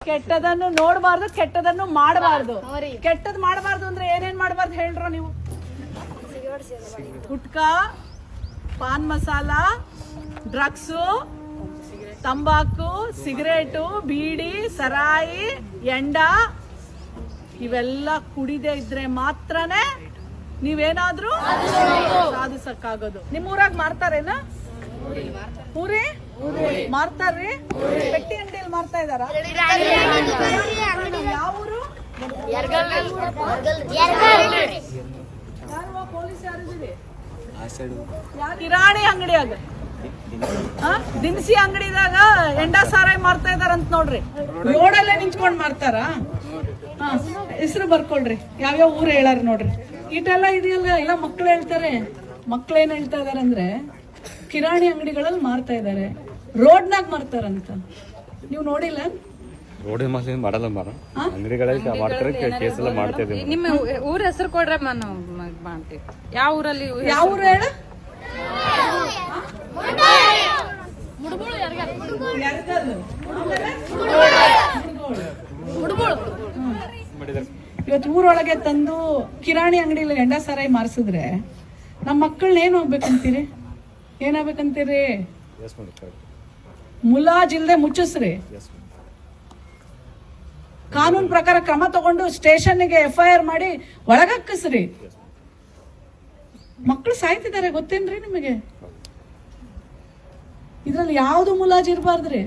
ಕೆಟ್ಟದನ್ನು ನೋಡಬಾರ್ದು, ಕೆಟ್ಟದನ್ನು ಮಾಡಬಾರ್ದು. ಕೆಟ್ಟದ್ ಮಾಡಬಾರ್ದು ಅಂದ್ರೆ ಏನೇನ್ ಮಾಡಬಾರ್ದು ಹೇಳ್ರೋ ನೀವು? ಗುಟ್ಕಾ, ಪಾನ್ ಮಸಾಲ, ಡ್ರಗ್ಸು, ತಂಬಾಕು, ಸಿಗರೇಟು, ಬೀಡಿ, ಸರಾಯಿ, ಎಂಡ ಇವೆಲ್ಲ ಕುಡಿದೇ ಇದ್ರೆ ಮಾತ್ರನೇ ನೀವೇನಾದ್ರೂ ಸಾಧಿಸಕ್ಕಾಗೋದು. ನಿಮ್ಮೂರಾಗ ಮಾರ್ತಾರೇನ? ಊರಿ ಮಾರ್ತಾರ್ರಿ? ಪೆಟ್ಟಿ ಅಂಗಡಿಯಲ್ಲಿ ಮಾರ್ತಾ ಇದಾರ? ಯಾವ ಊರು? ಪೊಲೀಸ್ ಯಾರಿದ್ದೀರಿ? ಕಿರಾಣಿ ಅಂಗಡಿಯಾಗ, ದಿನಸಿ ಅಂಗಡಿದಾಗ ಎಂಡ ಸಾರಾಯಿ ಮಾರ್ತಾ ಇದಾರಂತ ನೋಡ್ರಿ. ರೋಡಲ್ಲೇ ನಿಂತ್ಕೊಂಡ್ ಮಾರ್ತಾರ? ಹೆಸರು ಬರ್ಕೊಳ್ರಿ, ಯಾವ್ಯಾವ ಊರು ಹೇಳಾರ ನೋಡ್ರಿ. ಇಟೆಲ್ಲ ಇದೆಯಲ್ಲ, ಎಲ್ಲ ಮಕ್ಳು ಹೇಳ್ತಾರೆ. ಮಕ್ಳು ಏನ್ ಹೇಳ್ತಾ ಇದಾರಂದ್ರೆ ಕಿರಾಣಿ ಅಂಗಡಿಗಳಲ್ಲಿ ಮಾರ್ತಾ ಇದಾರೆ, ರೋಡ್ನಾಗ ಮಾರ್ತಾರಂತ. ನೀವು ನೋಡಿಲ್ಲ? ರೋಡ್ ಮಾಡಲ್ಲ ಮಾರ, ಅಂಗಡಿಗಳಲ್ಲಿ ಮಾಡ್ತಾರೆ, ಕೇಸ್ ಎಲ್ಲ ಮಾಡ್ತಾ ಇದ್ದೀವಿ. ನಿಮ್ಮ ಊರ ಹೆಸರು ಕೊಡ್ರೆ ಮಾಡ್ತೀವಿ. ಯಾವ ಊರಲ್ಲಿ? ಯಾವ ಊರು ಹೇಳ? ಇವತ್ತು ಊರೊಳಗೆ ತಂದು ಕಿರಾಣಿ ಅಂಗಡಿಯಲ್ಲಿ ಎಂಡ ಸಾರಾಯಿ ಮಾರ್ಸಿದ್ರೆ ನಮ್ಮ ಮಕ್ಕಳನ್ನ ಏನ್ ಹೋಗ್ಬೇಕಂತೀರಿ? ಏನಾಗ್ಬೇಕಂತೀರಿ? ಮುಲಾಜಿಲ್ದೆ ಮುಚ್ಚಿಸ್ರಿ. ಕಾನೂನು ಪ್ರಕಾರ ಕ್ರಮ ತಗೊಂಡು ಸ್ಟೇಷನ್ಗೆ FIR ಮಾಡಿ ಒಳಗಕ್ಕಿಸ್ರಿ. ಮಕ್ಕಳು ಸಾಯ್ತಿದ್ದಾರೆ, ಗೊತ್ತೇನ್ರಿ ನಿಮಗೆ? ಇದ್ರಲ್ಲಿ ಯಾವ್ದು ಮುಲಾಜ್ ಇರಬಾರ್ದ್ರಿ.